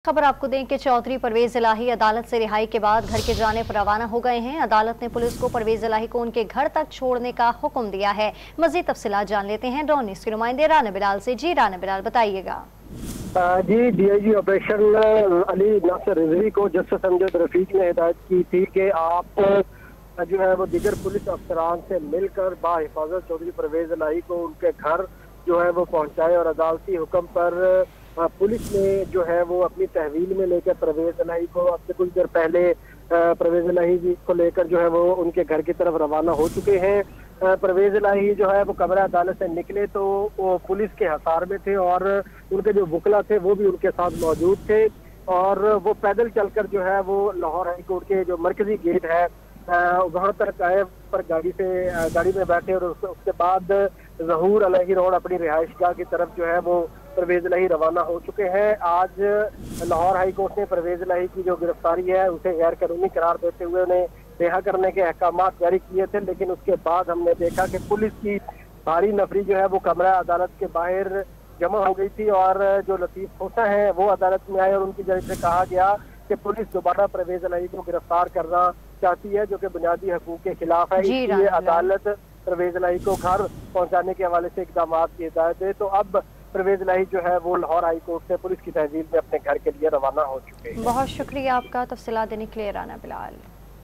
खबर आपको दें कि चौधरी परवेज इलाही अदालत से रिहाई के बाद घर के जाने पर रवाना हो गए हैं। अदालत ने पुलिस को परवेज इलाही को उनके घर तक छोड़ने का हुक्म दिया है। मजीद तफसीलात जान लेते हैं डॉन न्यूज़ के नुमाइंदे राना बिलाल से। जी राना बिलाल, बताइएगा। जी, डीआईजी ऑपरेशन अली नासिर रिजवी को जस्टिस अमजद रफीक ने हिदायत की थी कि आप जो है वो दीगर पुलिस अफसरान से मिलकर बाहिफाजत चौधरी परवेज इलाही को उनके घर जो है वो पहुंचाए और अदालती हुक्म पर पुलिस ने जो है वो अपनी तहवील में लेकर परवेज इलाही को अब से कुछ देर पहले परवेज इलाही जी को लेकर जो है वो उनके घर की तरफ रवाना हो चुके हैं। परवेज इलाही जो है वो कमरा अदालत से निकले तो वो पुलिस के हिसार में थे और उनके जो वकला थे वो भी उनके साथ मौजूद थे और वो पैदल चलकर जो है वो लाहौर हाई कोर्ट के जो मरकजी गेट है वहां तक आए पर गाड़ी में बैठे और उसके बाद ज़हूर अलही रोड अपनी रिहाइशगाह की तरफ जो है वो परवेज इलाही रवाना हो चुके हैं। आज लाहौर हाई कोर्ट ने परवेज इलाही की जो गिरफ्तारी है उसे गैर कानूनी करार देते हुए उन्हें रिहा करने के अहकाम जारी किए थे, लेकिन उसके बाद हमने देखा कि पुलिस की भारी नफरी जो है वो कमरा अदालत के बाहर जमा हो गई थी और जो लतीफ खोसा है वो अदालत में आए और उनकी जरिए से कहा गया कि पुलिस दोबारा परवेज इलाही को गिरफ्तार करना चाहती है जो कि बुनियादी हकूक के खिलाफ है। इसलिए अदालत परवेज इलाही को घर पहुंचाने के हवाले से इकदाम की हिदायत दे। तो अब परवेज इलाही जो है वो लाहौर हाई कोर्ट से पुलिस की तहवील में अपने घर के लिए रवाना हो चुके हैं। बहुत शुक्रिया आपका तफसीलात देने के लिए राना बिलाल।